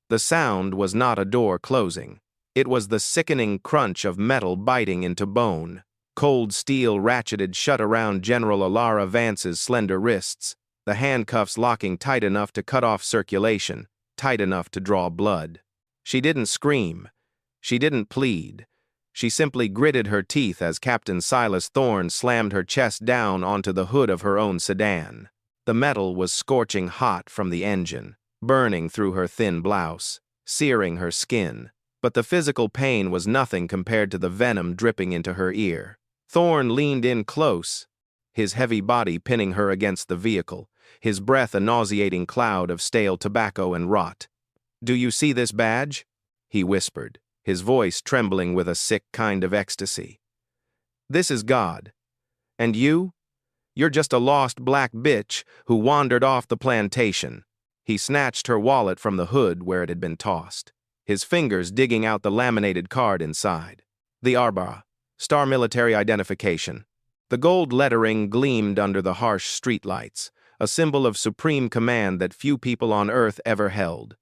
The sound was not a door closing. It was the sickening crunch of metal biting into bone. Cold steel ratcheted shut around General Alara Vance's slender wrists, the handcuffs locking tight enough to cut off circulation, tight enough to draw blood. She didn't scream. She didn't plead. She simply gritted her teeth as Captain Silas Thorne slammed her chest down onto the hood of her own sedan. The metal was scorching hot from the engine, burning through her thin blouse, searing her skin, but the physical pain was nothing compared to the venom dripping into her ear. Thorne leaned in close, his heavy body pinning her against the vehicle, his breath a nauseating cloud of stale tobacco and rot. "Do you see this badge?" he whispered, his voice trembling with a sick kind of ecstasy. "This is God. And you? You're just a lost black bitch who wandered off the plantation." He snatched her wallet from the hood where it had been tossed, his fingers digging out the laminated card inside. The Arbara, Star Military Identification. The gold lettering gleamed under the harsh streetlights, a symbol of supreme command that few people on Earth ever held.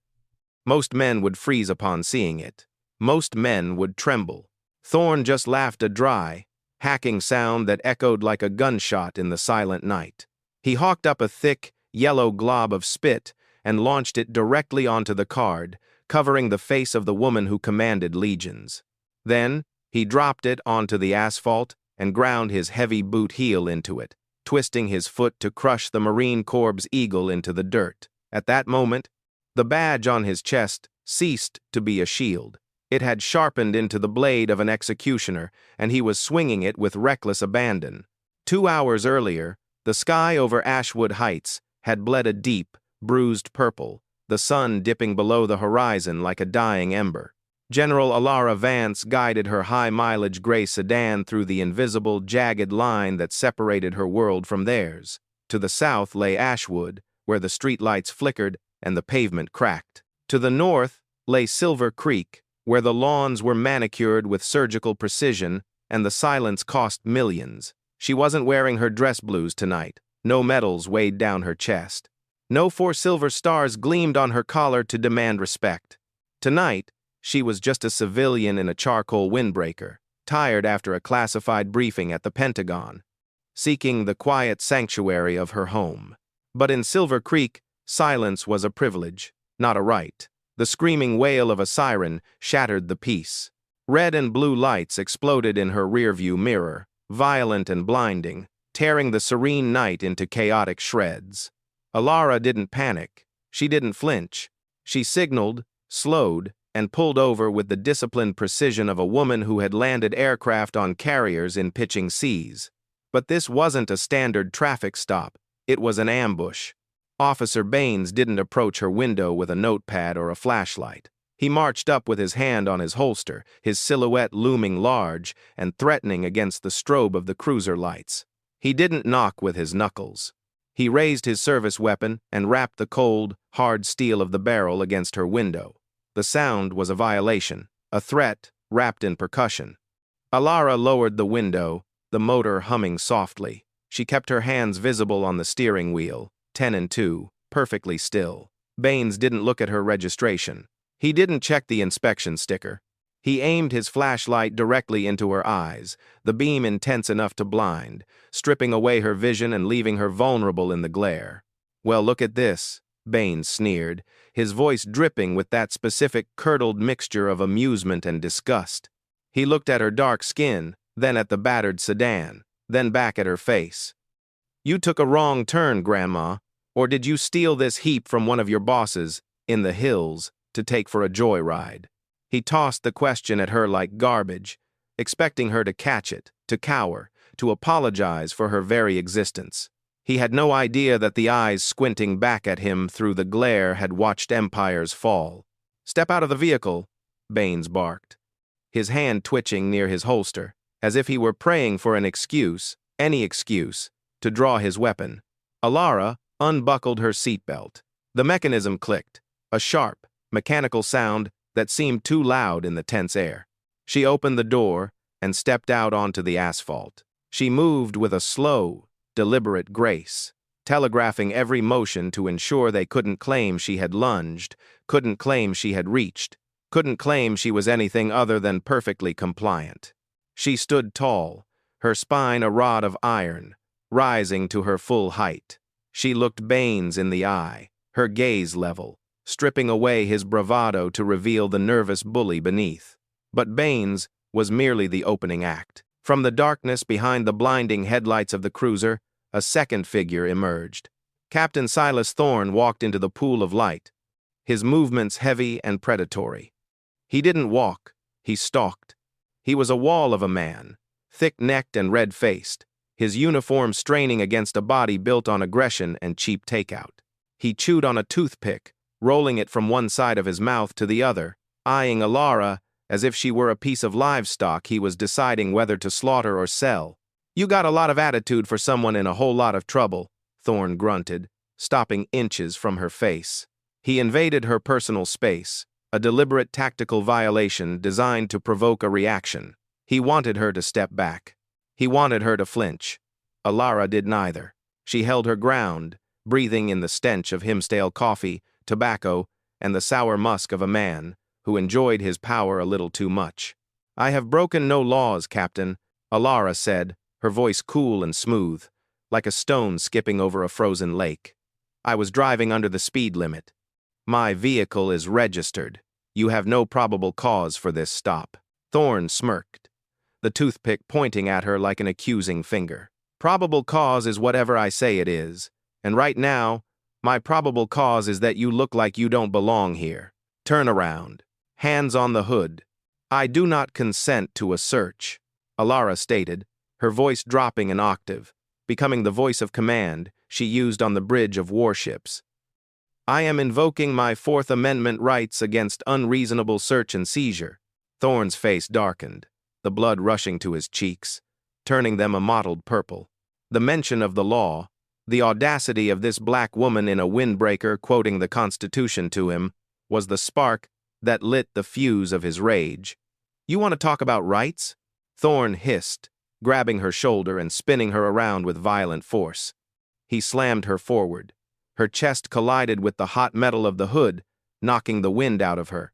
Most men would freeze upon seeing it. Most men would tremble. Thorne just laughed a dry, hacking sound that echoed like a gunshot in the silent night. He hawked up a thick, yellow glob of spit and launched it directly onto the card, covering the face of the woman who commanded legions. Then, he dropped it onto the asphalt and ground his heavy boot heel into it, twisting his foot to crush the Marine Corps' eagle into the dirt. At that moment, the badge on his chest ceased to be a shield. It had sharpened into the blade of an executioner, and he was swinging it with reckless abandon. 2 hours earlier, the sky over Ashwood Heights had bled a deep, bruised purple, the sun dipping below the horizon like a dying ember. General Alara Vance guided her high-mileage gray sedan through the invisible, jagged line that separated her world from theirs. To the south lay Ashwood, where the streetlights flickered and the pavement cracked. To the north lay Silver Creek, where the lawns were manicured with surgical precision and the silence cost millions. She wasn't wearing her dress blues tonight. No medals weighed down her chest. No 4 silver stars gleamed on her collar to demand respect. Tonight, she was just a civilian in a charcoal windbreaker, tired after a classified briefing at the Pentagon, seeking the quiet sanctuary of her home. But in Silver Creek, silence was a privilege, not a right. The screaming wail of a siren shattered the peace. Red and blue lights exploded in her rearview mirror, violent and blinding, tearing the serene night into chaotic shreds. Alara didn't panic. She didn't flinch. She signaled, slowed, and pulled over with the disciplined precision of a woman who had landed aircraft on carriers in pitching seas. But this wasn't a standard traffic stop. It was an ambush. Officer Baines didn't approach her window with a notepad or a flashlight. He marched up with his hand on his holster, his silhouette looming large and threatening against the strobe of the cruiser lights. He didn't knock with his knuckles. He raised his service weapon and rapped the cold, hard steel of the barrel against her window. The sound was a violation, a threat wrapped in percussion. Alara lowered the window, the motor humming softly. She kept her hands visible on the steering wheel, 10 and 2, perfectly still. Baines didn't look at her registration. He didn't check the inspection sticker. He aimed his flashlight directly into her eyes, the beam intense enough to blind, stripping away her vision and leaving her vulnerable in the glare. "Well, look at this," Baines sneered, his voice dripping with that specific curdled mixture of amusement and disgust. He looked at her dark skin, then at the battered sedan, then back at her face. "You took a wrong turn, Grandma. Or did you steal this heap from one of your bosses, in the hills, to take for a joyride?" He tossed the question at her like garbage, expecting her to catch it, to cower, to apologize for her very existence. He had no idea that the eyes squinting back at him through the glare had watched empires fall. "Step out of the vehicle," Baines barked, his hand twitching near his holster, as if he were praying for an excuse, any excuse, to draw his weapon. Alara unbuckled her seatbelt. The mechanism clicked, a sharp, mechanical sound that seemed too loud in the tense air. She opened the door and stepped out onto the asphalt. She moved with a slow, deliberate grace, telegraphing every motion to ensure they couldn't claim she had lunged, couldn't claim she had reached, couldn't claim she was anything other than perfectly compliant. She stood tall, her spine a rod of iron, rising to her full height. She looked Baines in the eye, her gaze level, stripping away his bravado to reveal the nervous bully beneath. But Baines was merely the opening act. From the darkness behind the blinding headlights of the cruiser, a second figure emerged. Captain Silas Thorne walked into the pool of light, his movements heavy and predatory. He didn't walk, he stalked. He was a wall of a man, thick-necked and red-faced, his uniform straining against a body built on aggression and cheap takeout. He chewed on a toothpick, rolling it from one side of his mouth to the other, eyeing Alara as if she were a piece of livestock he was deciding whether to slaughter or sell. "You got a lot of attitude for someone in a whole lot of trouble," Thorne grunted, stopping inches from her face. He invaded her personal space, a deliberate tactical violation designed to provoke a reaction. He wanted her to step back. He wanted her to flinch. Alara did neither. She held her ground, breathing in the stench of Himstale coffee, tobacco, and the sour musk of a man who enjoyed his power a little too much. "I have broken no laws, Captain," Alara said, her voice cool and smooth, like a stone skipping over a frozen lake. "I was driving under the speed limit. My vehicle is registered. You have no probable cause for this stop." Thorne smirked, the toothpick pointing at her like an accusing finger. "Probable cause is whatever I say it is, and right now, my probable cause is that you look like you don't belong here. Turn around. Hands on the hood." "I do not consent to a search," Alara stated, her voice dropping an octave, becoming the voice of command she used on the bridge of warships. "I am invoking my Fourth Amendment rights against unreasonable search and seizure." Thorne's face darkened, the blood rushing to his cheeks, turning them a mottled purple. The mention of the law, the audacity of this black woman in a windbreaker quoting the Constitution to him, was the spark that lit the fuse of his rage. "You want to talk about rights?" Thorne hissed, grabbing her shoulder and spinning her around with violent force. He slammed her forward. Her chest collided with the hot metal of the hood, knocking the wind out of her.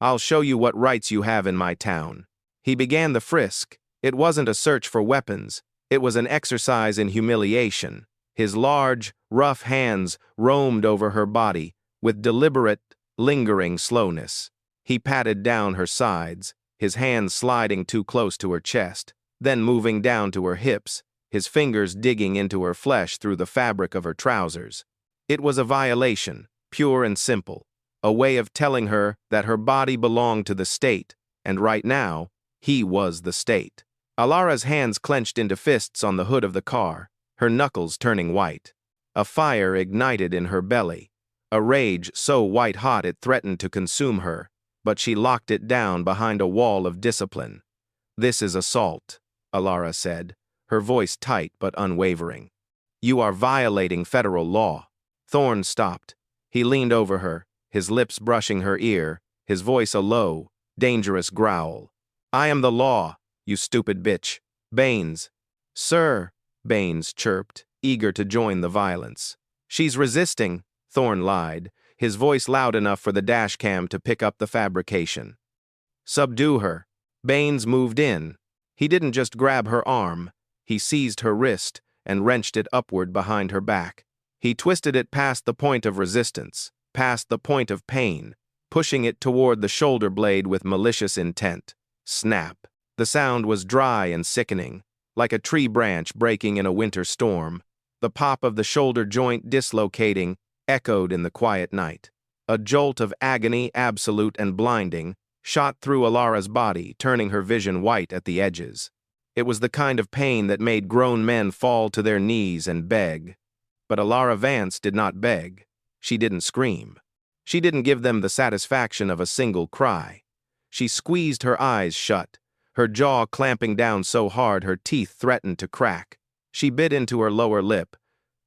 "I'll show you what rights you have in my town." He began the frisk. It wasn't a search for weapons. It was an exercise in humiliation. His large, rough hands roamed over her body with deliberate, lingering slowness. He patted down her sides, his hands sliding too close to her chest, then moving down to her hips, his fingers digging into her flesh through the fabric of her trousers. It was a violation, pure and simple, a way of telling her that her body belonged to the state, and right now, he was the state. Alara's hands clenched into fists on the hood of the car, her knuckles turning white. A fire ignited in her belly, a rage so white-hot it threatened to consume her, but she locked it down behind a wall of discipline. "This is assault," Alara said, her voice tight but unwavering. "You are violating federal law." Thorne stopped. He leaned over her, his lips brushing her ear, his voice a low, dangerous growl. "I am the law, you stupid bitch. Baines." "Sir," Baines chirped, eager to join the violence. "She's resisting," Thorne lied, his voice loud enough for the dashcam to pick up the fabrication. "Subdue her." Baines moved in. He didn't just grab her arm. He seized her wrist and wrenched it upward behind her back. He twisted it past the point of resistance, past the point of pain, pushing it toward the shoulder blade with malicious intent. Snap. The sound was dry and sickening, like a tree branch breaking in a winter storm. The pop of the shoulder joint dislocating echoed in the quiet night. A jolt of agony, absolute and blinding, shot through Alara's body, turning her vision white at the edges. It was the kind of pain that made grown men fall to their knees and beg. But Alara Vance did not beg. She didn't scream. She didn't give them the satisfaction of a single cry. She squeezed her eyes shut, her jaw clamping down so hard her teeth threatened to crack. She bit into her lower lip,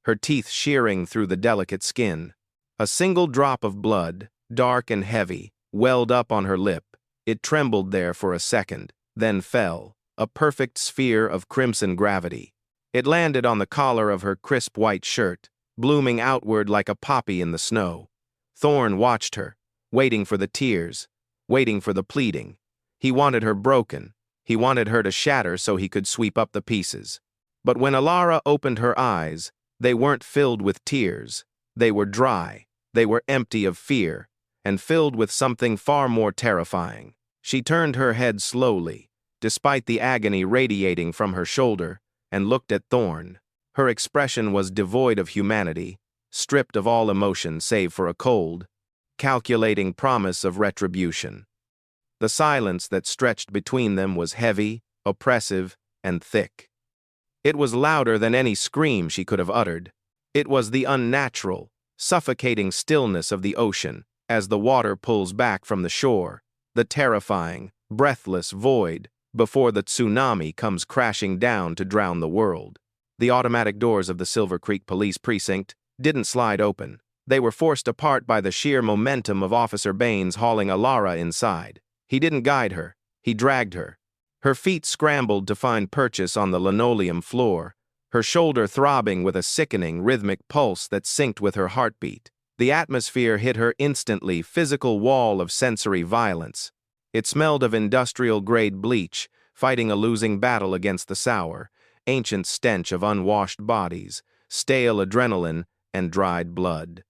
her teeth shearing through the delicate skin. A single drop of blood, dark and heavy, welled up on her lip. It trembled there for a second, then fell, a perfect sphere of crimson gravity. It landed on the collar of her crisp white shirt, blooming outward like a poppy in the snow. Thorne watched her, waiting for the tears, waiting for the pleading. He wanted her broken. He wanted her to shatter so he could sweep up the pieces. But when Alara opened her eyes, they weren't filled with tears. They were dry. They were empty of fear, and filled with something far more terrifying. She turned her head slowly, despite the agony radiating from her shoulder, and looked at Thorne. Her expression was devoid of humanity, stripped of all emotion save for a cold, calculating promise of retribution. The silence that stretched between them was heavy, oppressive, and thick. It was louder than any scream she could have uttered. It was the unnatural, suffocating stillness of the ocean as the water pulls back from the shore, the terrifying, breathless void before the tsunami comes crashing down to drown the world. The automatic doors of the Silver Creek Police Precinct didn't slide open. They were forced apart by the sheer momentum of Officer Baines hauling Alara inside. He didn't guide her. He dragged her. Her feet scrambled to find purchase on the linoleum floor, her shoulder throbbing with a sickening, rhythmic pulse that synced with her heartbeat. The atmosphere hit her instantly, physical wall of sensory violence. It smelled of industrial-grade bleach, fighting a losing battle against the sour, ancient stench of unwashed bodies, stale adrenaline, and dried blood.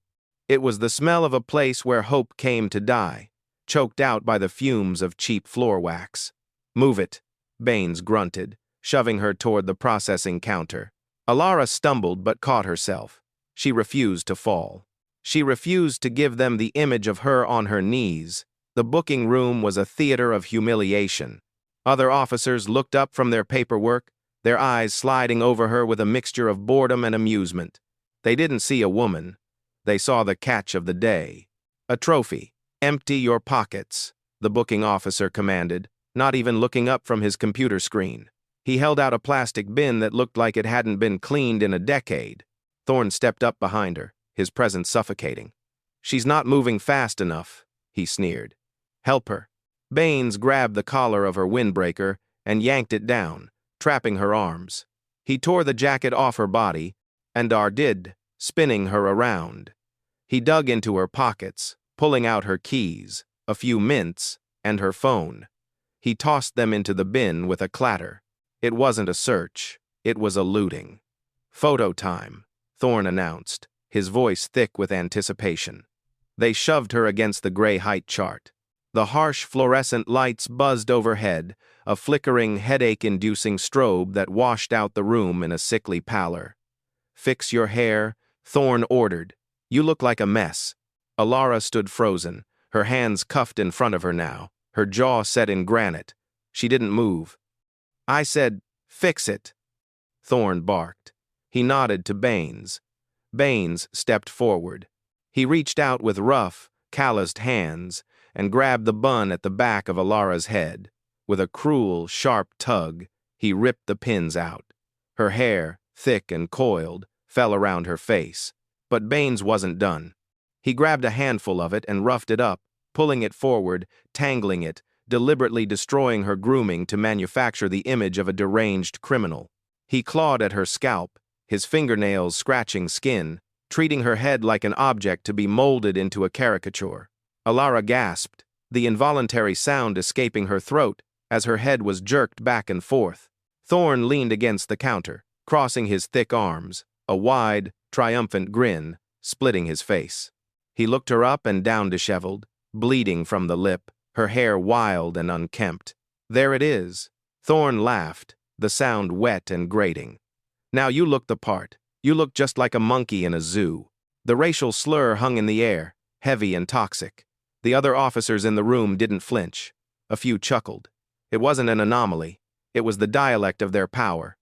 It was the smell of a place where hope came to die, choked out by the fumes of cheap floor wax. "Move it," Baines grunted, shoving her toward the processing counter. Alara stumbled but caught herself. She refused to fall. She refused to give them the image of her on her knees. The booking room was a theater of humiliation. Other officers looked up from their paperwork, their eyes sliding over her with a mixture of boredom and amusement. They didn't see a woman. They saw the catch of the day. "A trophy. Empty your pockets," the booking officer commanded, not even looking up from his computer screen. He held out a plastic bin that looked like it hadn't been cleaned in a decade. Thorne stepped up behind her, his presence suffocating. "She's not moving fast enough," he sneered. "Help her." Baines grabbed the collar of her windbreaker and yanked it down, trapping her arms. He tore the jacket off her body, and did, spinning her around. He dug into her pockets, pulling out her keys, a few mints, and her phone. He tossed them into the bin with a clatter. It wasn't a search. It was a looting. "Photo time," Thorne announced, his voice thick with anticipation. They shoved her against the gray height chart. The harsh fluorescent lights buzzed overhead, a flickering, headache-inducing strobe that washed out the room in a sickly pallor. "Fix your hair," Thorne ordered. "You look like a mess." Alara stood frozen, her hands cuffed in front of her now, her jaw set in granite. She didn't move. "I said, fix it," Thorne barked. He nodded to Baines. Baines stepped forward. He reached out with rough, calloused hands and grabbed the bun at the back of Alara's head. With a cruel, sharp tug, he ripped the pins out. Her hair, thick and coiled, fell around her face. But Baines wasn't done. He grabbed a handful of it and roughed it up, pulling it forward, tangling it, deliberately destroying her grooming to manufacture the image of a deranged criminal. He clawed at her scalp, his fingernails scratching skin, treating her head like an object to be molded into a caricature. Alara gasped, the involuntary sound escaping her throat as her head was jerked back and forth. Thorne leaned against the counter, crossing his thick arms, a wide, triumphant grin splitting his face. He looked her up and down, disheveled, bleeding from the lip, her hair wild and unkempt. "There it is." Thorne laughed, the sound wet and grating. "Now you look the part. You look just like a monkey in a zoo." The racial slur hung in the air, heavy and toxic. The other officers in the room didn't flinch. A few chuckled. It wasn't an anomaly. It was the dialect of their power.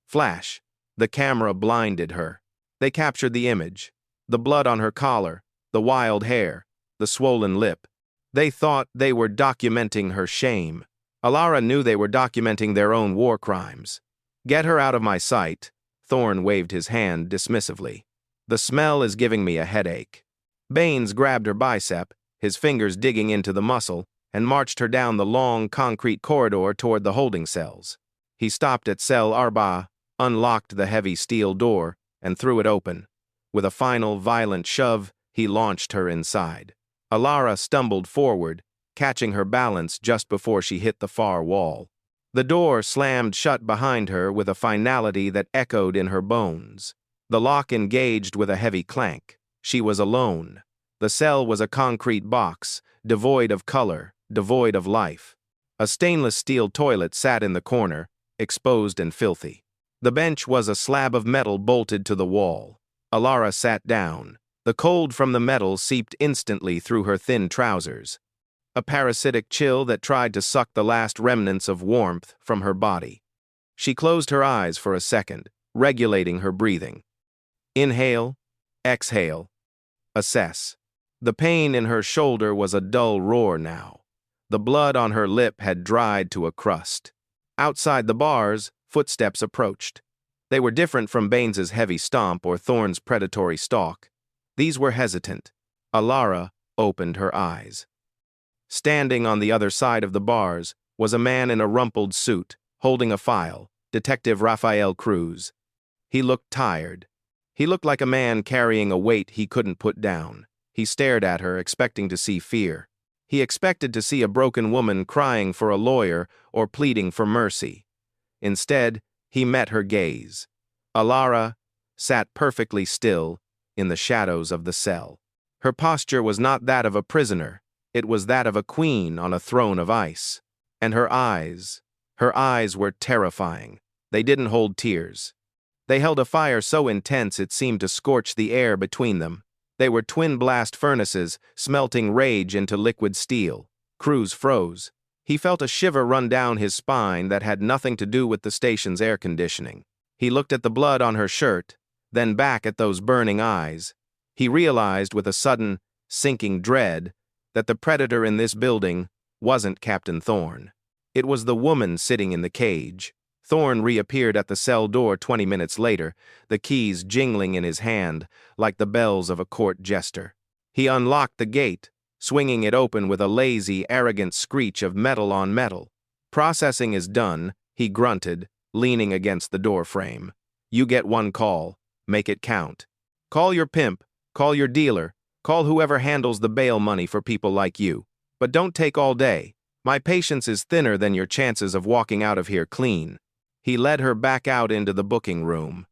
Flash. The camera blinded her. They captured the image. The blood on her collar, the wild hair, the swollen lip. They thought they were documenting her shame. Alara knew they were documenting their own war crimes. "Get her out of my sight," Thorne waved his hand dismissively. "The smell is giving me a headache." Baines grabbed her bicep, his fingers digging into the muscle, and marched her down the long concrete corridor toward the holding cells. He stopped at cell Arba, unlocked the heavy steel door, and threw it open. With a final violent shove, he launched her inside. Alara stumbled forward, catching her balance just before she hit the far wall. The door slammed shut behind her with a finality that echoed in her bones. The lock engaged with a heavy clank. She was alone. The cell was a concrete box, devoid of color, devoid of life. A stainless steel toilet sat in the corner, exposed and filthy. The bench was a slab of metal bolted to the wall. Alara sat down. The cold from the metal seeped instantly through her thin trousers. A parasitic chill that tried to suck the last remnants of warmth from her body. She closed her eyes for a second, regulating her breathing. Inhale, exhale, assess. The pain in her shoulder was a dull roar now. The blood on her lip had dried to a crust. Outside the bars, footsteps approached. They were different from Baines's heavy stomp or Thorne's predatory stalk. These were hesitant. Alara opened her eyes. Standing on the other side of the bars was a man in a rumpled suit, holding a file, Detective Rafael Cruz. He looked tired. He looked like a man carrying a weight he couldn't put down. He stared at her, expecting to see fear. He expected to see a broken woman crying for a lawyer or pleading for mercy. Instead, he met her gaze. Alara sat perfectly still in the shadows of the cell. Her posture was not that of a prisoner. It was that of a queen on a throne of ice. And her eyes were terrifying. They didn't hold tears. They held a fire so intense it seemed to scorch the air between them. They were twin blast furnaces, smelting rage into liquid steel. Cruz froze. He felt a shiver run down his spine that had nothing to do with the station's air conditioning. He looked at the blood on her shirt, then back at those burning eyes. He realized with a sudden, sinking dread that the predator in this building wasn't Captain Thorne. It was the woman sitting in the cage. Thorne reappeared at the cell door 20 minutes later, the keys jingling in his hand like the bells of a court jester. He unlocked the gate, swinging it open with a lazy, arrogant screech of metal on metal. Processing is done, he grunted, leaning against the door frame. You get one call. Make it count. Call your pimp, call your dealer, call whoever handles the bail money for people like you. But don't take all day. My patience is thinner than your chances of walking out of here clean. He led her back out into the booking room.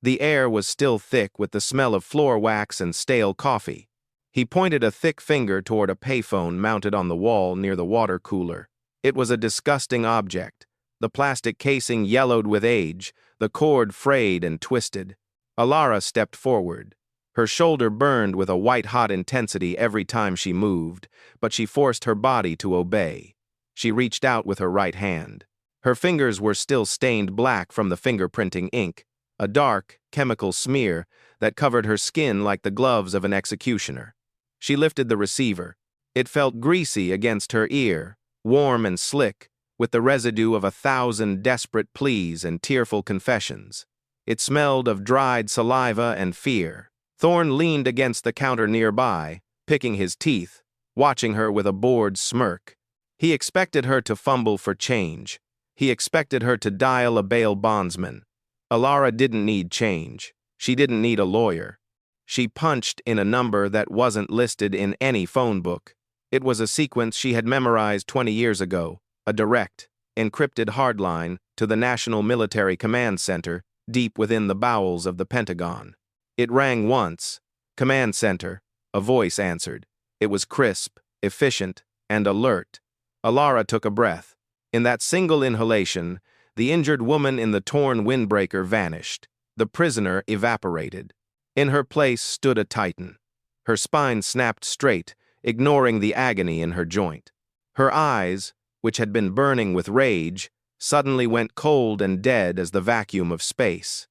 The air was still thick with the smell of floor wax and stale coffee. He pointed a thick finger toward a payphone mounted on the wall near the water cooler. It was a disgusting object. The plastic casing yellowed with age, the cord frayed and twisted. Alara stepped forward. Her shoulder burned with a white-hot intensity every time she moved, but she forced her body to obey. She reached out with her right hand. Her fingers were still stained black from the fingerprinting ink, a dark, chemical smear that covered her skin like the gloves of an executioner. She lifted the receiver. It felt greasy against her ear, warm and slick, with the residue of 1,000 desperate pleas and tearful confessions. It smelled of dried saliva and fear. Thorne leaned against the counter nearby, picking his teeth, watching her with a bored smirk. He expected her to fumble for change. He expected her to dial a bail bondsman. Alara didn't need change. She didn't need a lawyer. She punched in a number that wasn't listed in any phone book. It was a sequence she had memorized 20 years ago, a direct, encrypted hardline to the National Military Command Center deep within the bowels of the Pentagon. It rang once. Command Center. A voice answered. It was crisp, efficient, and alert. Alara took a breath. In that single inhalation, the injured woman in the torn windbreaker vanished. The prisoner evaporated. In her place stood a titan. Her spine snapped straight, ignoring the agony in her joint. Her eyes, which had been burning with rage, suddenly went cold and dead as the vacuum of space.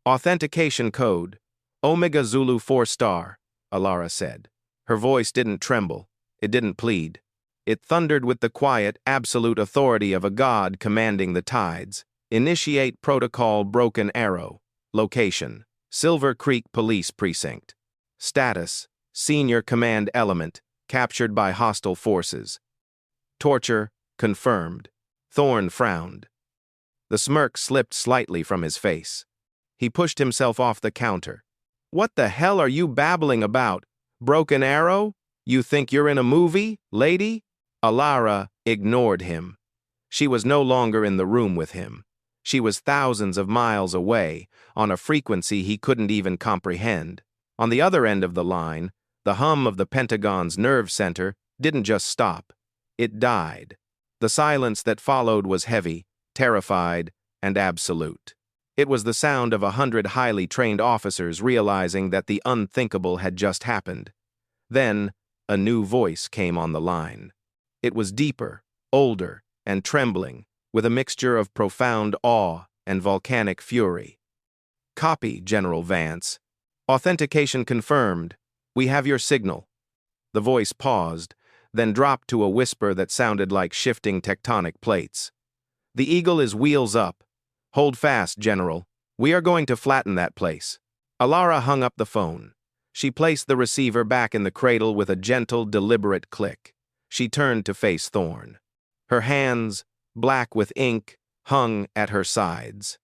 Authentication code. Omega Zulu 4 star, Alara said. Her voice didn't tremble. It didn't plead. It thundered with the quiet, absolute authority of a god commanding the tides. Initiate protocol Broken Arrow. Location: Silver Creek Police Precinct. Status: Senior Command Element, captured by hostile forces. Torture confirmed. Thorne frowned. The smirk slipped slightly from his face. He pushed himself off the counter. What the hell are you babbling about? Broken Arrow? You think you're in a movie, lady? Alara ignored him. She was no longer in the room with him. She was thousands of miles away, on a frequency he couldn't even comprehend. On the other end of the line, the hum of the Pentagon's nerve center didn't just stop. It died. The silence that followed was heavy, terrified, and absolute. It was the sound of 100 highly trained officers realizing that the unthinkable had just happened. Then, a new voice came on the line. It was deeper, older, and trembling, with a mixture of profound awe and volcanic fury. "Copy, General Vance. Authentication confirmed. We have your signal." The voice paused, then dropped to a whisper that sounded like shifting tectonic plates. "The Eagle is wheels up. Hold fast, General. We are going to flatten that place." Alara hung up the phone. She placed the receiver back in the cradle with a gentle, deliberate click. She turned to face Thorne. Her hands, black with ink, hung at her sides.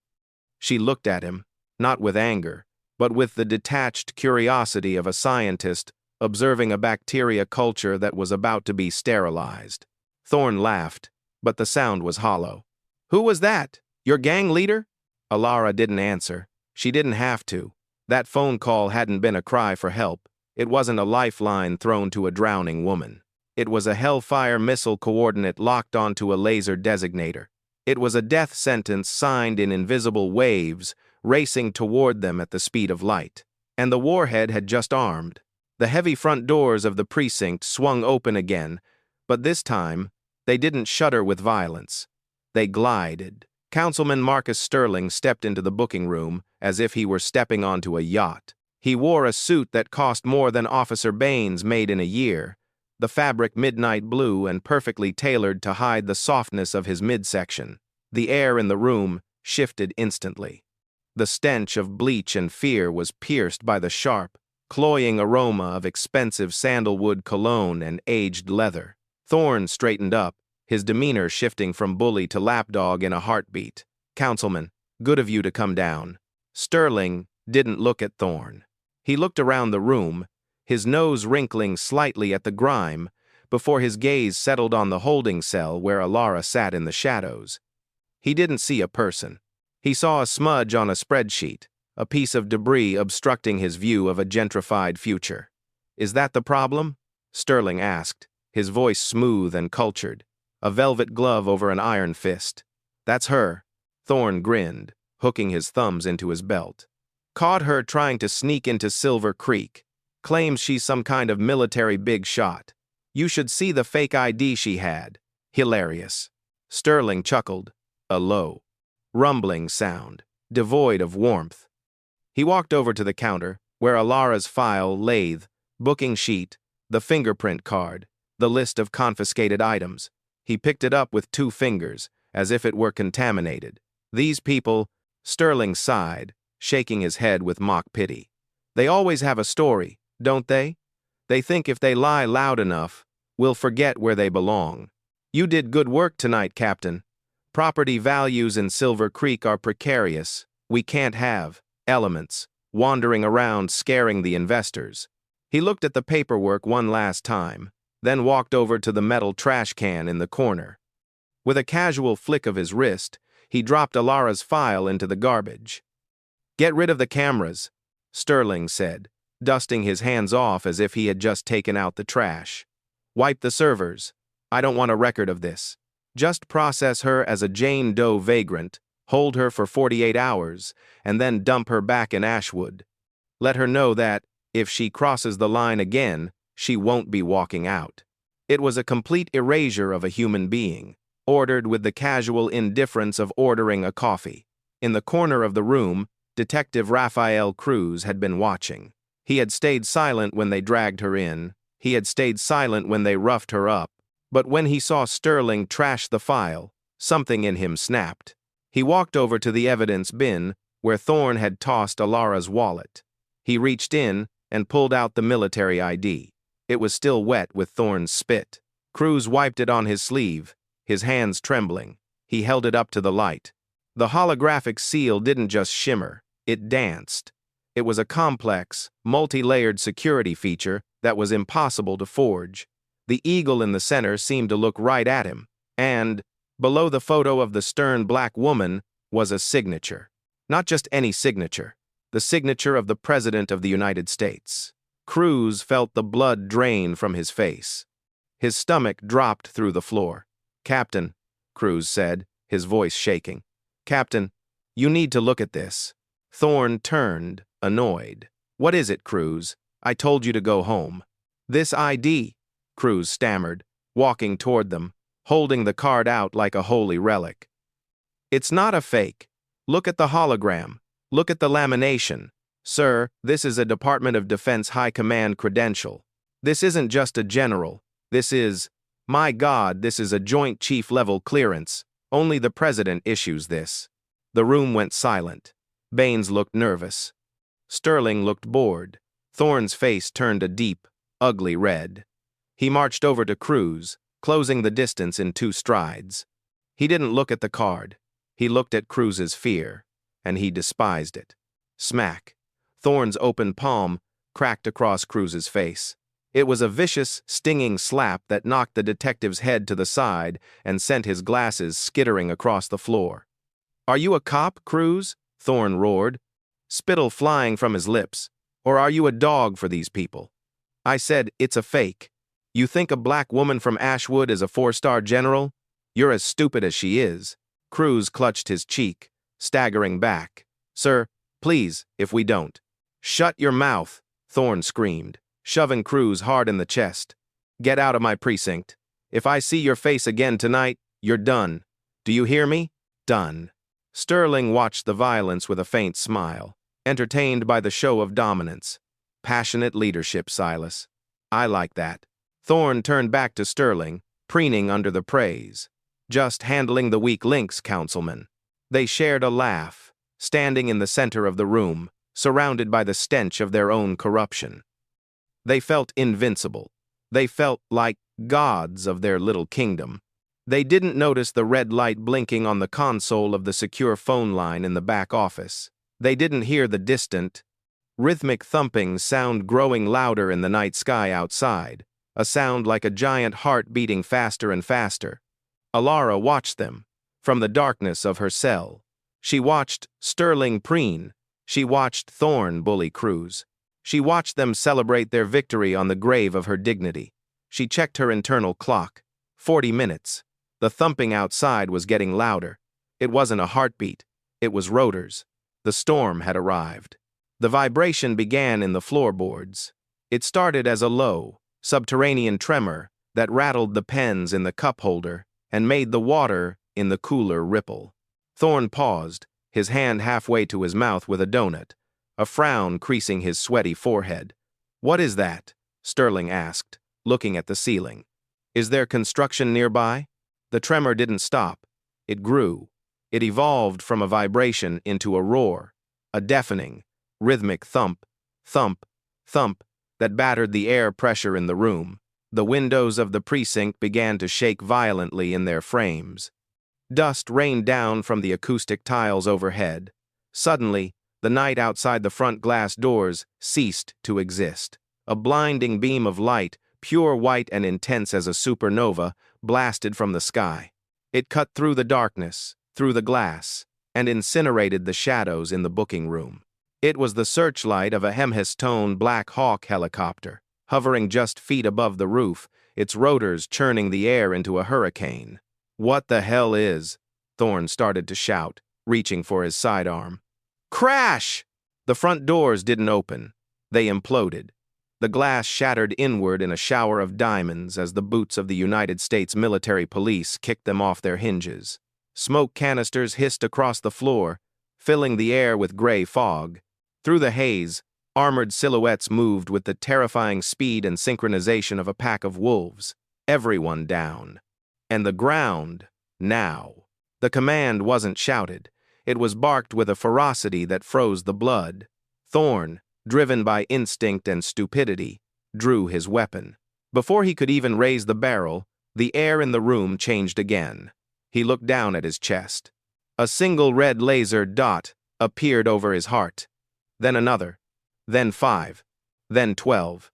She looked at him, not with anger, but with the detached curiosity of a scientist observing a bacteria culture that was about to be sterilized. Thorne laughed, but the sound was hollow. "Who was that? Your gang leader?" Alara didn't answer. She didn't have to. That phone call hadn't been a cry for help. It wasn't a lifeline thrown to a drowning woman. It was a Hellfire missile coordinate locked onto a laser designator. It was a death sentence signed in invisible waves, racing toward them at the speed of light. And the warhead had just armed. The heavy front doors of the precinct swung open again, but this time, they didn't shudder with violence. They glided. Councilman Marcus Sterling stepped into the booking room as if he were stepping onto a yacht. He wore a suit that cost more than Officer Baines made in a year, the fabric midnight blue and perfectly tailored to hide the softness of his midsection. The air in the room shifted instantly. The stench of bleach and fear was pierced by the sharp, cloying aroma of expensive sandalwood cologne and aged leather. Thorne straightened up, his demeanor shifting from bully to lapdog in a heartbeat. "Councilman, good of you to come down." Sterling didn't look at Thorne. He looked around the room, his nose wrinkling slightly at the grime, before his gaze settled on the holding cell where Alara sat in the shadows. He didn't see a person. He saw a smudge on a spreadsheet, a piece of debris obstructing his view of a gentrified future. "Is that the problem?" Sterling asked, his voice smooth and cultured, a velvet glove over an iron fist. "That's her." Thorne grinned, hooking his thumbs into his belt. "Caught her trying to sneak into Silver Creek. Claims she's some kind of military big shot. You should see the fake ID she had. Hilarious." Sterling chuckled, a low, rumbling sound, devoid of warmth. He walked over to the counter, where Alara's file lathe, booking sheet, the fingerprint card, the list of confiscated items. He picked it up with 2 fingers, as if it were contaminated. "These people," Sterling sighed, shaking his head with mock pity. "They always have a story, don't they? They think if they lie loud enough, we'll forget where they belong. You did good work tonight, Captain. Property values in Silver Creek are precarious. We can't have elements wandering around scaring the investors." He looked at the paperwork one last time, then walked over to the metal trash can in the corner. With a casual flick of his wrist, he dropped Alara's file into the garbage. "Get rid of the cameras," Sterling said, dusting his hands off as if he had just taken out the trash. "Wipe the servers. I don't want a record of this. Just process her as a Jane Doe vagrant, hold her for 48 hours, and then dump her back in Ashwood. Let her know that, if she crosses the line again, she won't be walking out." It was a complete erasure of a human being, ordered with the casual indifference of ordering a coffee. In the corner of the room, Detective Raphael Cruz had been watching. He had stayed silent when they dragged her in. He had stayed silent when they roughed her up. But when he saw Sterling trash the file, something in him snapped. He walked over to the evidence bin, where Thorne had tossed Alara's wallet. He reached in and pulled out the military ID. It was still wet with Thorne's spit. Cruz wiped it on his sleeve, his hands trembling. He held it up to the light. The holographic seal didn't just shimmer, it danced. It was a complex, multi-layered security feature that was impossible to forge. The eagle in the center seemed to look right at him, and, below the photo of the stern black woman, was a signature. Not just any signature, the signature of the President of the United States. Cruz felt the blood drain from his face. His stomach dropped through the floor. "Captain," Cruz said, his voice shaking. "Captain, you need to look at this." Thorne turned, annoyed. "What is it, Cruz? I told you to go home." "This ID," Cruz stammered, walking toward them, holding the card out like a holy relic. "It's not a fake. Look at the hologram. Look at the lamination. Sir, this is a Department of Defense High Command credential. This isn't just a general. This is, my God, this is a Joint Chief-level clearance. Only the President issues this." The room went silent. Baines looked nervous. Sterling looked bored. Thorne's face turned a deep, ugly red. He marched over to Cruz, closing the distance in 2 strides. He didn't look at the card. He looked at Cruz's fear, and he despised it. Smack. Thorne's open palm cracked across Cruz's face. It was a vicious, stinging slap that knocked the detective's head to the side and sent his glasses skittering across the floor. "Are you a cop, Cruz?" Thorne roared, spittle flying from his lips. "Or are you a dog for these people?" "I said, it's a fake. You think a black woman from Ashwood is a 4-star general? You're as stupid as she is." Cruz clutched his cheek, staggering back. "Sir, please, if we don't." "Shut your mouth," Thorne screamed, shoving Cruz hard in the chest. "Get out of my precinct. If I see your face again tonight, you're done. Do you hear me? Done." Sterling watched the violence with a faint smile, entertained by the show of dominance. "Passionate leadership, Silas. I like that." Thorne turned back to Sterling, preening under the praise. "Just handling the weak links, Councilman." They shared a laugh, standing in the center of the room, surrounded by the stench of their own corruption. They felt invincible. They felt like gods of their little kingdom. They didn't notice the red light blinking on the console of the secure phone line in the back office. They didn't hear the distant, rhythmic thumping sound growing louder in the night sky outside, a sound like a giant heart beating faster and faster. Alara watched them, from the darkness of her cell. She watched Sterling preen. She watched Thorne bully Cruz. She watched them celebrate their victory on the grave of her dignity. She checked her internal clock. 40 minutes. The thumping outside was getting louder. It wasn't a heartbeat. It was rotors. The storm had arrived. The vibration began in the floorboards. It started as a low, subterranean tremor that rattled the pens in the cup holder and made the water in the cooler ripple. Thorne paused, his hand halfway to his mouth with a donut, a frown creasing his sweaty forehead. "What is that?" Sterling asked, looking at the ceiling. "Is there construction nearby?" The tremor didn't stop. It grew. It evolved from a vibration into a roar, a deafening, rhythmic thump, thump, thump that battered the air pressure in the room. The windows of the precinct began to shake violently in their frames. Dust rained down from the acoustic tiles overhead. Suddenly, the night outside the front glass doors ceased to exist. A blinding beam of light, pure white and intense as a supernova, blasted from the sky. It cut through the darkness, through the glass, and incinerated the shadows in the booking room. It was the searchlight of a Hemhestone Black Hawk helicopter, hovering just feet above the roof, its rotors churning the air into a hurricane. "What the hell is?" Thorne started to shout, reaching for his sidearm. "Crash!" The front doors didn't open. They imploded. The glass shattered inward in a shower of diamonds as the boots of the United States military police kicked them off their hinges. Smoke canisters hissed across the floor, filling the air with gray fog. Through the haze, armored silhouettes moved with the terrifying speed and synchronization of a pack of wolves. Everyone down. And the ground, now. The command wasn't shouted. It was barked with a ferocity that froze the blood. Thorne, driven by instinct and stupidity, drew his weapon. Before he could even raise the barrel, the air in the room changed again. He looked down at his chest. A single red laser dot appeared over his heart. then another, then 5, then 12.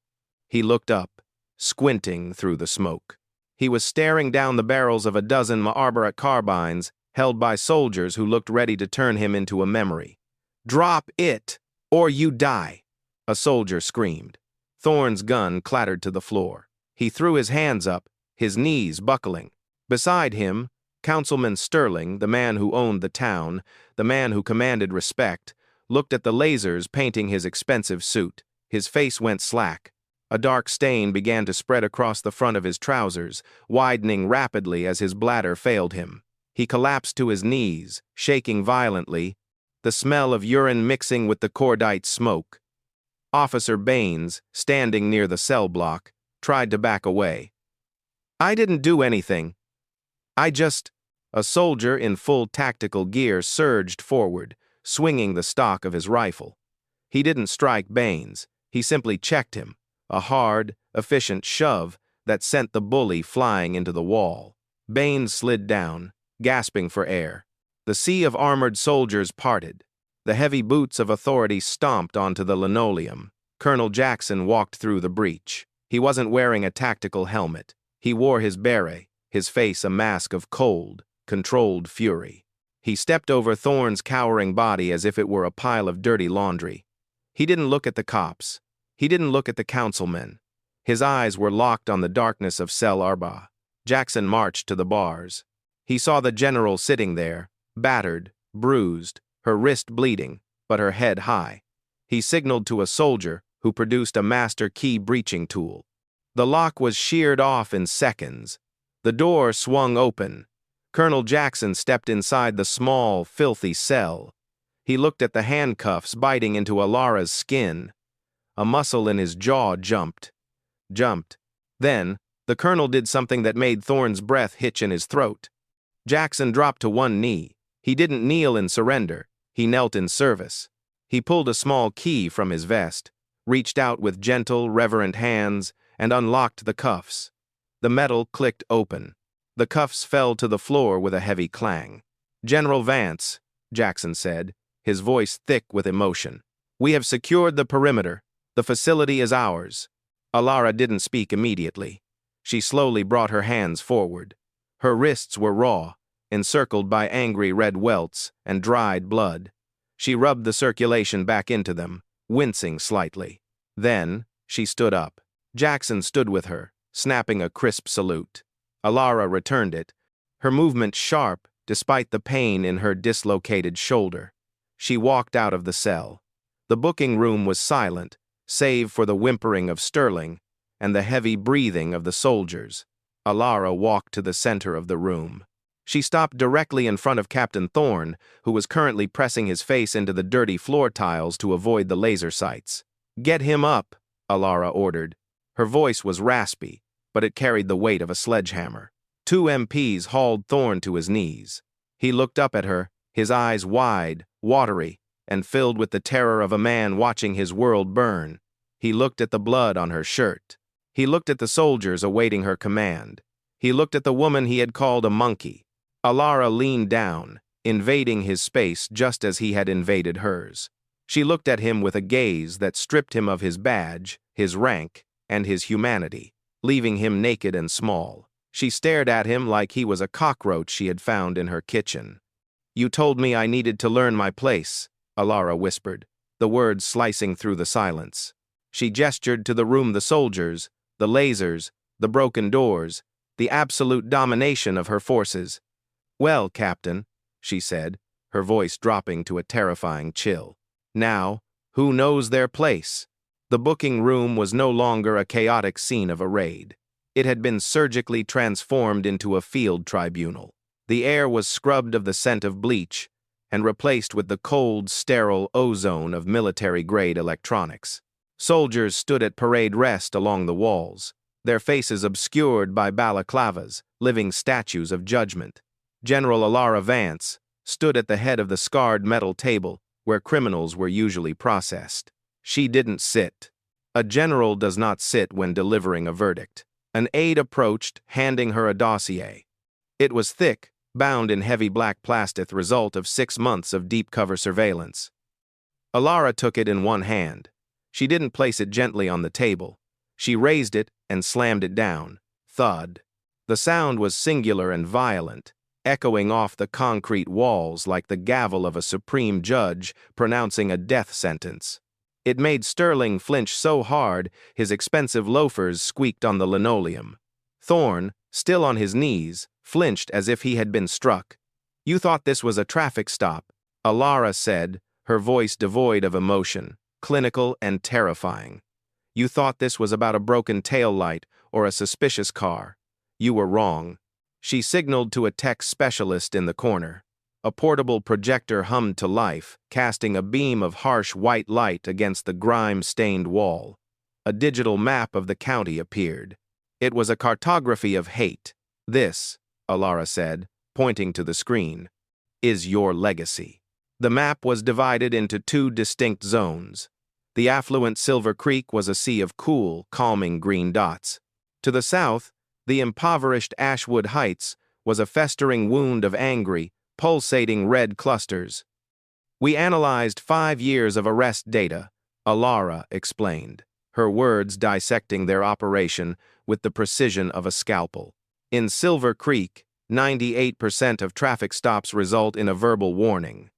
He looked up, squinting through the smoke. He was staring down the barrels of a dozen Marlboro carbines held by soldiers who looked ready to turn him into a memory. "Drop it, or you die," a soldier screamed. Thorne's gun clattered to the floor. He threw his hands up, his knees buckling. Beside him, Councilman Sterling, the man who owned the town, the man who commanded respect, looked at the lasers painting his expensive suit. His face went slack. A dark stain began to spread across the front of his trousers, widening rapidly as his bladder failed him. He collapsed to his knees, shaking violently, the smell of urine mixing with the cordite smoke. Officer Baines, standing near the cell block, tried to back away. "I didn't do anything. I just—" A soldier in full tactical gear surged forward, swinging the stock of his rifle. He didn't strike Baines. He simply checked him, a hard, efficient shove that sent the bully flying into the wall. Baines slid down, gasping for air. The sea of armored soldiers parted. The heavy boots of authority stomped onto the linoleum. Colonel Jackson walked through the breach. He wasn't wearing a tactical helmet. He wore his beret, his face a mask of cold, controlled fury. He stepped over Thorne's cowering body as if it were a pile of dirty laundry. He didn't look at the cops. He didn't look at the councilmen. His eyes were locked on the darkness of Cell Arba. Jackson marched to the bars. He saw the general sitting there, battered, bruised, her wrist bleeding, but her head high. He signaled to a soldier who produced a master key breaching tool. The lock was sheared off in seconds. The door swung open. Colonel Jackson stepped inside the small, filthy cell. He looked at the handcuffs biting into Alara's skin. A muscle in his jaw jumped. Then, the colonel did something that made Thorne's breath hitch in his throat. Jackson dropped to one knee. He didn't kneel in surrender. He knelt in service. He pulled a small key from his vest, reached out with gentle, reverent hands, and unlocked the cuffs. The metal clicked open. The cuffs fell to the floor with a heavy clang. "General Vance," Jackson said, his voice thick with emotion, "we have secured the perimeter. The facility is ours." Alara didn't speak immediately. She slowly brought her hands forward. Her wrists were raw, encircled by angry red welts and dried blood. She rubbed the circulation back into them, wincing slightly. Then, she stood up. Jackson stood with her, snapping a crisp salute. Alara returned it, her movement sharp despite the pain in her dislocated shoulder. She walked out of the cell. The booking room was silent, save for the whimpering of Sterling and the heavy breathing of the soldiers. Alara walked to the center of the room. She stopped directly in front of Captain Thorne, who was currently pressing his face into the dirty floor tiles to avoid the laser sights. "Get him up," Alara ordered. Her voice was raspy, but it carried the weight of a sledgehammer. 2 MPs hauled Thorne to his knees. He looked up at her, his eyes wide, watery, and filled with the terror of a man watching his world burn. He looked at the blood on her shirt. He looked at the soldiers awaiting her command. He looked at the woman he had called a monkey. Alara leaned down, invading his space just as he had invaded hers. She looked at him with a gaze that stripped him of his badge, his rank, and his humanity, leaving him naked and small. She stared at him like he was a cockroach she had found in her kitchen. "You told me I needed to learn my place," Alara whispered, the words slicing through the silence. She gestured to the room, the soldiers, the lasers, the broken doors, the absolute domination of her forces. "Well, Captain," she said, her voice dropping to a terrifying chill. "Now, who knows their place?" The booking room was no longer a chaotic scene of a raid. It had been surgically transformed into a field tribunal. The air was scrubbed of the scent of bleach and replaced with the cold, sterile ozone of military-grade electronics. Soldiers stood at parade rest along the walls, their faces obscured by balaclavas, living statues of judgment. General Alara Vance stood at the head of the scarred metal table where criminals were usually processed. She didn't sit. A general does not sit when delivering a verdict. An aide approached, handing her a dossier. It was thick, bound in heavy black plastic, result of 6 months of deep cover surveillance. Alara took it in one hand. She didn't place it gently on the table. She raised it and slammed it down. Thud. The sound was singular and violent, echoing off the concrete walls like the gavel of a supreme judge pronouncing a death sentence. It made Sterling flinch so hard his expensive loafers squeaked on the linoleum. Thorne, still on his knees, flinched as if he had been struck. "You thought this was a traffic stop," Alara said, her voice devoid of emotion, clinical and terrifying. "You thought this was about a broken tail light or a suspicious car. You were wrong." She signaled to a tech specialist in the corner. A portable projector hummed to life, casting a beam of harsh white light against the grime-stained wall. A digital map of the county appeared. It was a cartography of hate. "This," Alara said, pointing to the screen, "is your legacy." The map was divided into two distinct zones. The affluent Silver Creek was a sea of cool, calming green dots. To the south, the impoverished Ashwood Heights was a festering wound of angry, pulsating red clusters. "We analyzed 5 years of arrest data," Alara explained, her words dissecting their operation with the precision of a scalpel. "In Silver Creek, 98% of traffic stops result in a verbal warning.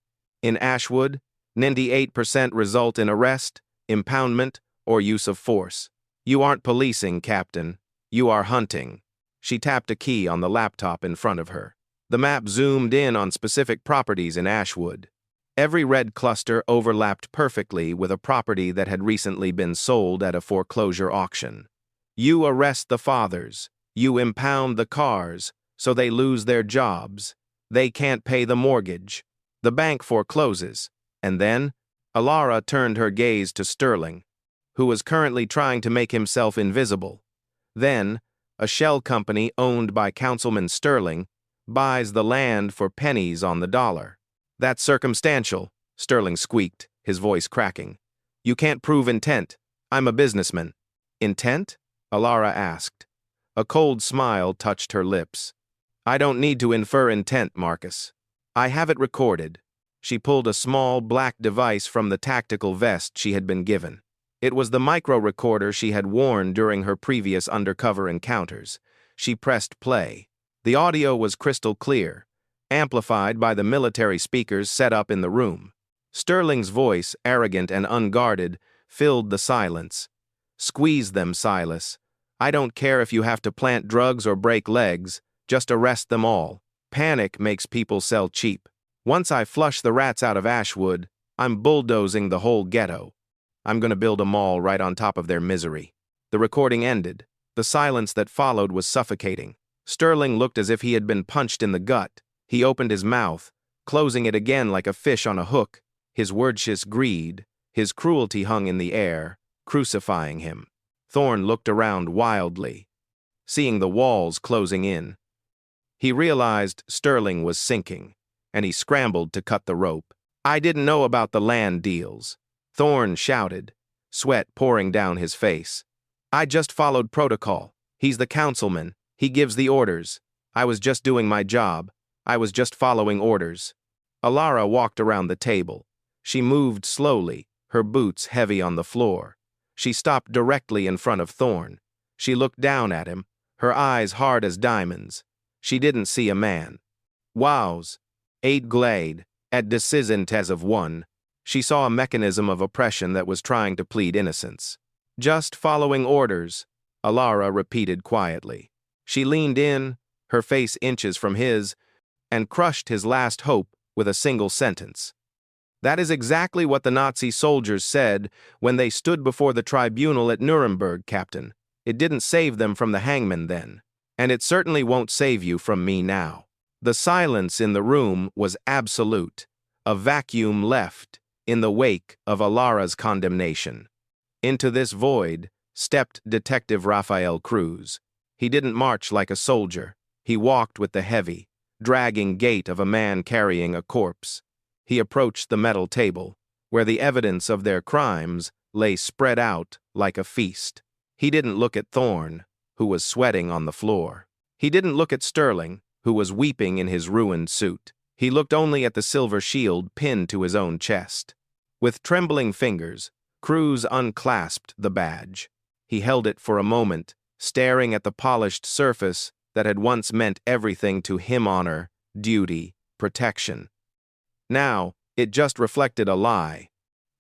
In Ashwood, 98% result in arrest, impoundment, or use of force. You aren't policing, Captain. You are hunting." She tapped a key on the laptop in front of her. The map zoomed in on specific properties in Ashwood. Every red cluster overlapped perfectly with a property that had recently been sold at a foreclosure auction. You arrest the fathers. You impound the cars, so they lose their jobs. They can't pay the mortgage. The bank forecloses. And then, Alara turned her gaze to Sterling, who was currently trying to make himself invisible. Then, a shell company owned by Councilman Sterling buys the land for pennies on the dollar. "That's circumstantial," Sterling squeaked, his voice cracking. "You can't prove intent. I'm a businessman." "Intent?" Alara asked. A cold smile touched her lips. "I don't need to infer intent, Marcus. I have it recorded." She pulled a small black device from the tactical vest she had been given. It was the micro-recorder she had worn during her previous undercover encounters. She pressed play. The audio was crystal clear, amplified by the military speakers set up in the room. Sterling's voice, arrogant and unguarded, filled the silence. "Squeeze them, Silas. I don't care if you have to plant drugs or break legs, just arrest them all. Panic makes people sell cheap. Once I flush the rats out of Ashwood, I'm bulldozing the whole ghetto. I'm going to build a mall right on top of their misery." The recording ended. The silence that followed was suffocating. Sterling looked as if he had been punched in the gut. He opened his mouth, closing it again like a fish on a hook. His wordless greed, his cruelty hung in the air, crucifying him. Thorne looked around wildly, seeing the walls closing in. He realized Sterling was sinking, and he scrambled to cut the rope. "I didn't know about the land deals," Thorne shouted, sweat pouring down his face. "I just followed protocol. He's the councilman. He gives the orders. I was just doing my job. I was just following orders." Alara walked around the table. She moved slowly, her boots heavy on the floor. She stopped directly in front of Thorne. She looked down at him, her eyes hard as diamonds. She didn't see a man. "Wows. 8 glade, at decision tes of 1. She saw a mechanism of oppression that was trying to plead innocence. "Just following orders," Alara repeated quietly. She leaned in, her face inches from his, and crushed his last hope with a single sentence. "That is exactly what the Nazi soldiers said when they stood before the tribunal at Nuremberg, Captain. It didn't save them from the hangman then, and it certainly won't save you from me now." The silence in the room was absolute, a vacuum left in the wake of Alara's condemnation. Into this void stepped Detective Raphael Cruz. He didn't march like a soldier. He walked with the heavy, dragging gait of a man carrying a corpse. He approached the metal table, where the evidence of their crimes lay spread out like a feast. He didn't look at Thorne, who was sweating on the floor. He didn't look at Sterling, who was weeping in his ruined suit. He looked only at the silver shield pinned to his own chest. With trembling fingers, Cruz unclasped the badge. He held it for a moment, staring at the polished surface that had once meant everything to him: honor, duty, protection. Now, it just reflected a lie.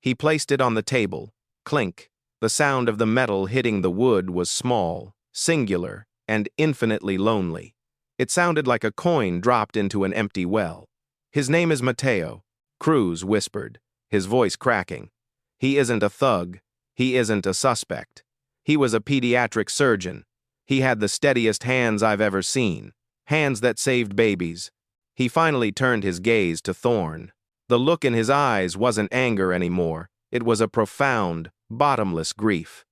He placed it on the table. Clink. The sound of the metal hitting the wood was small, singular, and infinitely lonely. It sounded like a coin dropped into an empty well. "His name is Mateo," Cruz whispered, his voice cracking. "He isn't a thug. He isn't a suspect. He was a pediatric surgeon. He had the steadiest hands I've ever seen, hands that saved babies." He finally turned his gaze to Thorne. The look in his eyes wasn't anger anymore. It was a profound, bottomless grief.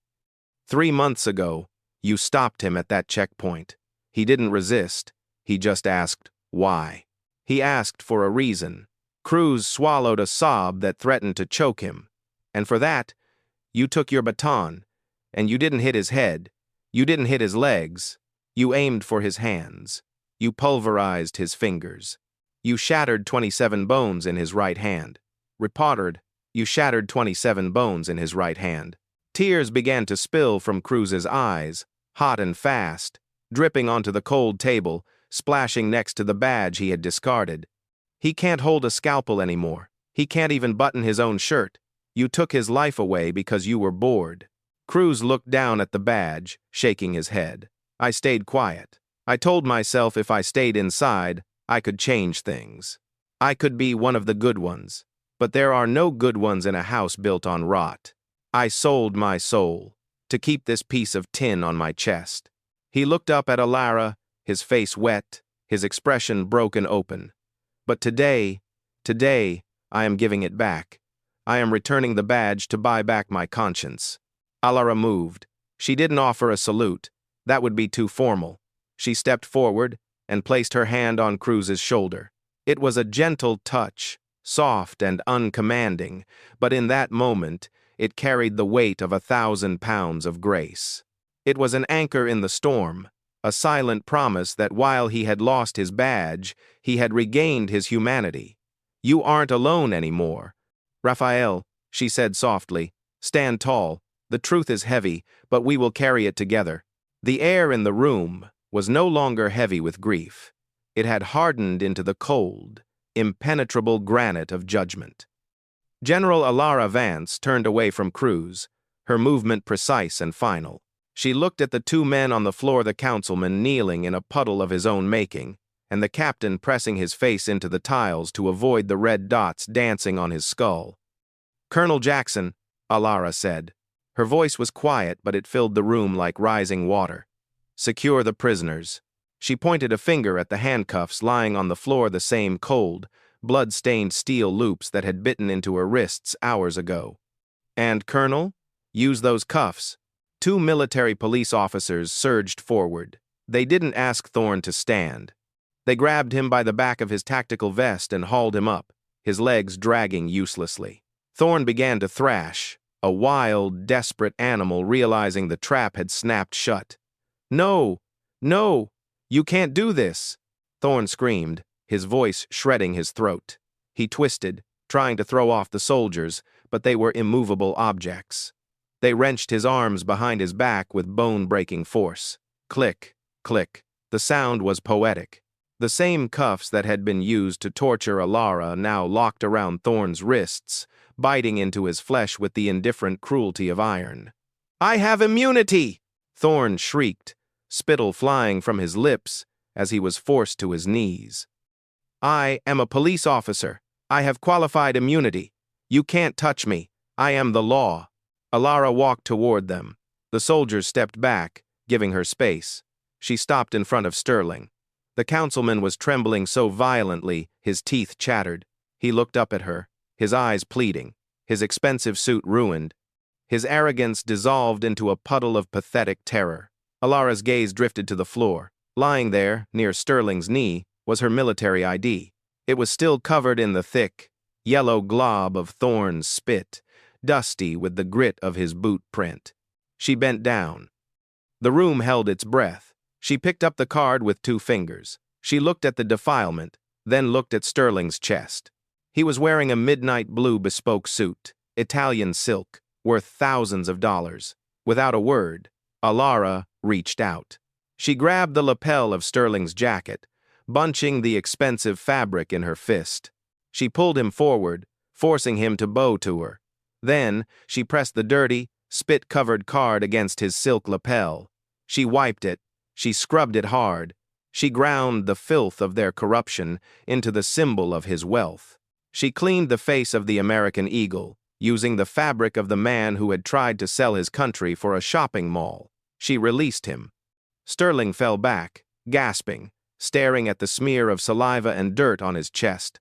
3 months ago, you stopped him at that checkpoint. He didn't resist. He just asked, why? He asked for a reason. Cruz swallowed a sob that threatened to choke him. And for that, you took your baton, and you didn't hit his head. You didn't hit his legs. You aimed for his hands. You pulverized his fingers. You shattered 27 bones in his right hand. Reported, you shattered 27 bones in his right hand. Tears began to spill from Cruz's eyes, hot and fast, dripping onto the cold table, splashing next to the badge he had discarded. He can't hold a scalpel anymore. He can't even button his own shirt. You took his life away because you were bored. Cruz looked down at the badge, shaking his head. I stayed quiet. I told myself if I stayed inside, I could change things. I could be one of the good ones. But there are no good ones in a house built on rot. I sold my soul to keep this piece of tin on my chest. He looked up at Alara, his face wet, his expression broken open. But today, I am giving it back. I am returning the badge to buy back my conscience. Alara moved. She didn't offer a salute. That would be too formal. She stepped forward and placed her hand on Cruz's shoulder. It was a gentle touch, soft and uncommanding, but in that moment, it carried the weight of 1,000 pounds of grace. It was an anchor in the storm, a silent promise that while he had lost his badge, he had regained his humanity. You aren't alone anymore. Raphael, she said softly, stand tall. The truth is heavy, but we will carry it together. The air in the room was no longer heavy with grief. It had hardened into the cold, impenetrable granite of judgment. General Alara Vance turned away from Cruz, her movement precise and final. She looked at the 2 men on the floor, the councilman kneeling in a puddle of his own making, and the captain pressing his face into the tiles to avoid the red dots dancing on his skull. "Colonel Jackson," Alara said. Her voice was quiet, but it filled the room like rising water. "Secure the prisoners." She pointed a finger at the handcuffs lying on the floor, the same cold, blood-stained steel loops that had bitten into her wrists hours ago. "And, Colonel, use those cuffs." 2 military police officers surged forward. They didn't ask Thorne to stand. They grabbed him by the back of his tactical vest and hauled him up, his legs dragging uselessly. Thorne began to thrash, a wild, desperate animal realizing the trap had snapped shut. "No! No! You can't do this!" Thorne screamed, his voice shredding his throat. He twisted, trying to throw off the soldiers, but they were immovable objects. They wrenched his arms behind his back with bone-breaking force. Click, click. The sound was poetic. The same cuffs that had been used to torture Alara now locked around Thorne's wrists, biting into his flesh with the indifferent cruelty of iron. "I have immunity!" Thorne shrieked, spittle flying from his lips as he was forced to his knees. "I am a police officer. I have qualified immunity. You can't touch me. I am the law." Alara walked toward them. The soldiers stepped back, giving her space. She stopped in front of Sterling. The councilman was trembling so violently, his teeth chattered. He looked up at her, his eyes pleading, his expensive suit ruined. His arrogance dissolved into a puddle of pathetic terror. Alara's gaze drifted to the floor. Lying there, near Sterling's knee, was her military ID. It was still covered in the thick, yellow glob of Thorne's spit, dusty with the grit of his boot print. She bent down. The room held its breath. She picked up the card with 2 fingers. She looked at the defilement, then looked at Sterling's chest. He was wearing a midnight blue bespoke suit, Italian silk, worth thousands of dollars. Without a word, Alara reached out. She grabbed the lapel of Sterling's jacket, bunching the expensive fabric in her fist. She pulled him forward, forcing him to bow to her. Then, she pressed the dirty, spit-covered card against his silk lapel. She wiped it. She scrubbed it hard. She ground the filth of their corruption into the symbol of his wealth. She cleaned the face of the American eagle, using the fabric of the man who had tried to sell his country for a shopping mall. She released him. Sterling fell back, gasping, staring at the smear of saliva and dirt on his chest.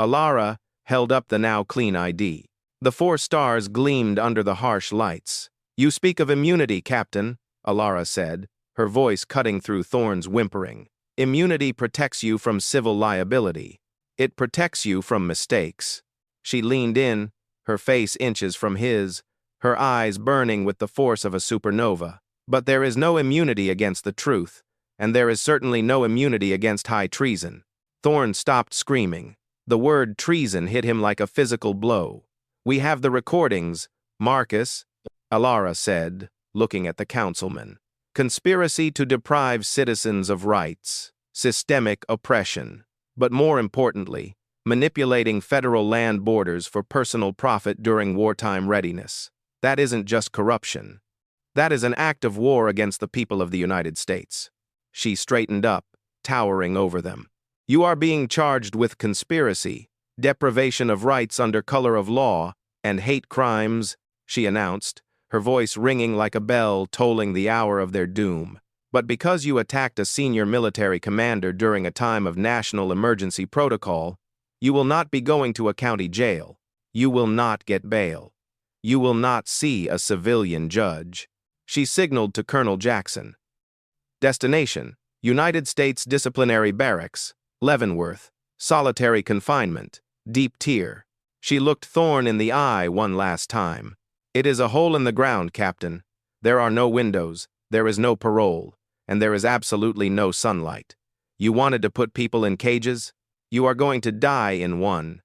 Alara held up the now clean ID. The 4 stars gleamed under the harsh lights. "You speak of immunity, Captain," Alara said, her voice cutting through Thorne's whimpering. "Immunity protects you from civil liability. It protects you from mistakes." She leaned in, her face inches from his, her eyes burning with the force of a supernova. "But there is no immunity against the truth, and there is certainly no immunity against high treason." Thorne stopped screaming. The word treason hit him like a physical blow. "We have the recordings, Marcus," Alara said, looking at the councilman. "Conspiracy to deprive citizens of rights, systemic oppression, but more importantly, manipulating federal land borders for personal profit during wartime readiness. That isn't just corruption. That is an act of war against the people of the United States." She straightened up, towering over them. "You are being charged with conspiracy, deprivation of rights under color of law, and hate crimes," she announced, her voice ringing like a bell tolling the hour of their doom. "But because you attacked a senior military commander during a time of national emergency protocol, you will not be going to a county jail. You will not get bail. You will not see a civilian judge." She signaled to Colonel Jackson. "Destination, United States Disciplinary Barracks, Leavenworth, solitary confinement, deep tier." She looked Thorne in the eye one last time. "It is a hole in the ground, Captain. There are no windows, there is no parole, and there is absolutely no sunlight. You wanted to put people in cages? You are going to die in one.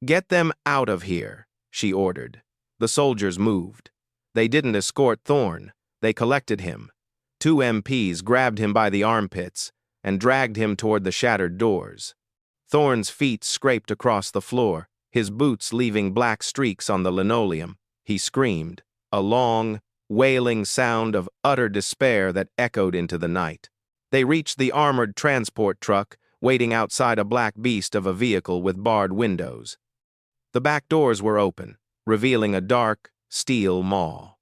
Get them out of here," she ordered. The soldiers moved. They didn't escort Thorne. They collected him. 2 MPs grabbed him by the armpits and dragged him toward the shattered doors. Thorne's feet scraped across the floor, his boots leaving black streaks on the linoleum. He screamed, a long, wailing sound of utter despair that echoed into the night. They reached the armored transport truck, waiting outside a black beast of a vehicle with barred windows. The back doors were open, revealing a dark, steel maw.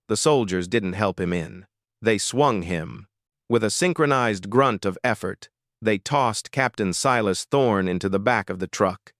The soldiers didn't help him in. They swung him. With a synchronized grunt of effort, they tossed Captain Silas Thorne into the back of the truck.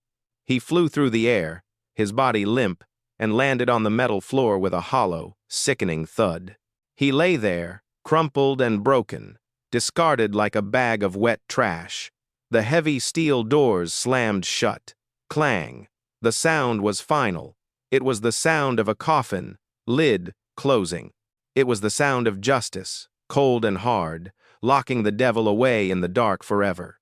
He flew through the air, his body limp, and landed on the metal floor with a hollow, sickening thud. He lay there, crumpled and broken, discarded like a bag of wet trash. The heavy steel doors slammed shut. Clang. The sound was final. It was the sound of a coffin, lid, closing. It was the sound of justice, cold and hard, locking the devil away in the dark forever.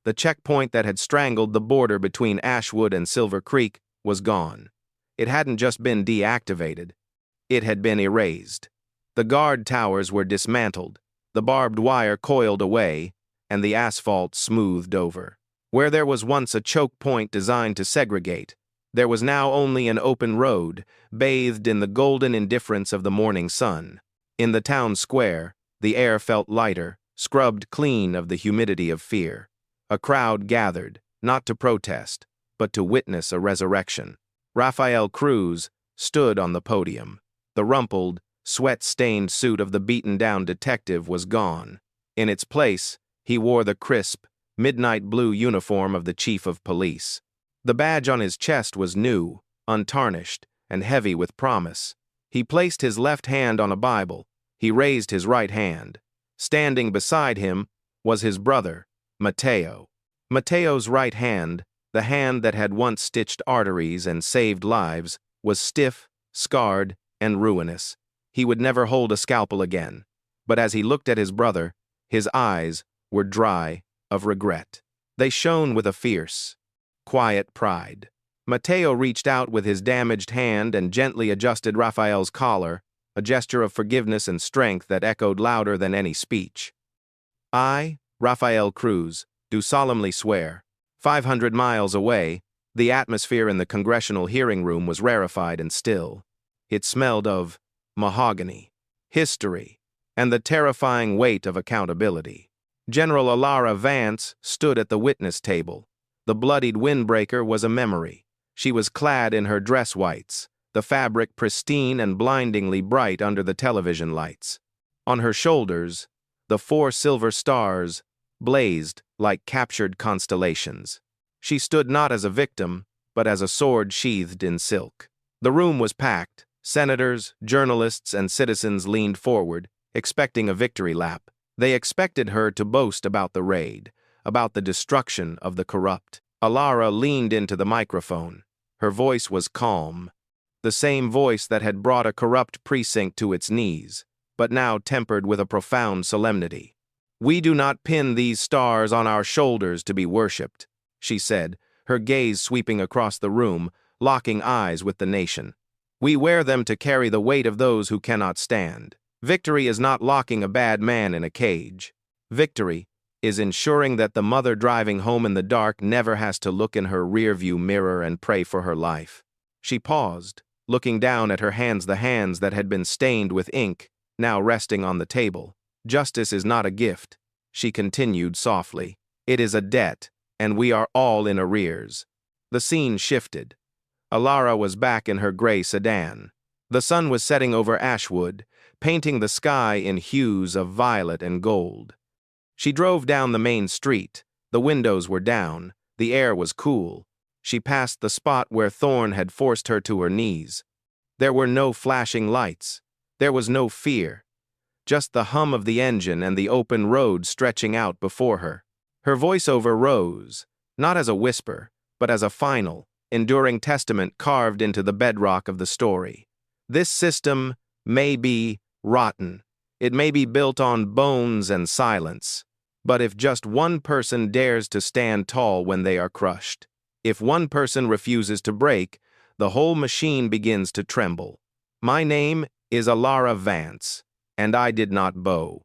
The checkpoint that had strangled the border between Ashwood and Silver Creek was gone. It hadn't just been deactivated. It had been erased. The guard towers were dismantled, the barbed wire coiled away, and the asphalt smoothed over. Where there was once a choke point designed to segregate, there was now only an open road, bathed in the golden indifference of the morning sun. In the town square, the air felt lighter, scrubbed clean of the humidity of fear. A crowd gathered, not to protest, but to witness a resurrection. Rafael Cruz stood on the podium. The rumpled, sweat-stained suit of the beaten-down detective was gone. In its place, he wore the crisp, midnight blue uniform of the chief of police. The badge on his chest was new, untarnished, and heavy with promise. He placed his left hand on a Bible. He raised his right hand. Standing beside him was his brother, Mateo. Mateo's right hand, the hand that had once stitched arteries and saved lives, was stiff, scarred, and ruinous. He would never hold a scalpel again. But as he looked at his brother, his eyes were dry of regret. They shone with a fierce, quiet pride. Mateo reached out with his damaged hand and gently adjusted Raphael's collar, a gesture of forgiveness and strength that echoed louder than any speech. I, Raphael Cruz, do solemnly swear. 500 miles away, the atmosphere in the congressional hearing room was rarefied and still. It smelled of mahogany, history, and the terrifying weight of accountability. General Alara Vance stood at the witness table. The bloodied windbreaker was a memory. She was clad in her dress whites, the fabric pristine and blindingly bright under the television lights. On her shoulders, the 4 silver stars blazed like captured constellations. She stood not as a victim, but as a sword sheathed in silk. The room was packed. Senators, journalists, and citizens leaned forward, expecting a victory lap. They expected her to boast about the raid, about the destruction of the corrupt. Alara leaned into the microphone. Her voice was calm, the same voice that had brought a corrupt precinct to its knees, but now tempered with a profound solemnity. "We do not pin these stars on our shoulders to be worshipped," she said, her gaze sweeping across the room, locking eyes with the nation. "We wear them to carry the weight of those who cannot stand. Victory is not locking a bad man in a cage. Victory is ensuring that the mother driving home in the dark never has to look in her rearview mirror and pray for her life." She paused, looking down at her hands, the hands that had been stained with ink, now resting on the table. "Justice is not a gift," she continued softly. "It is a debt, and we are all in arrears." The scene shifted. Alara was back in her gray sedan. The sun was setting over Ashwood, painting the sky in hues of violet and gold. She drove down the main street. The windows were down. The air was cool. She passed the spot where Thorne had forced her to her knees. There were no flashing lights. There was no fear. Just the hum of the engine and the open road stretching out before her. Her voiceover rose, not as a whisper, but as a final, enduring testament carved into the bedrock of the story. This system may be rotten. It may be built on bones and silence. But if just one person dares to stand tall when they are crushed, if one person refuses to break, the whole machine begins to tremble. My name is Alara Vance, and I did not bow.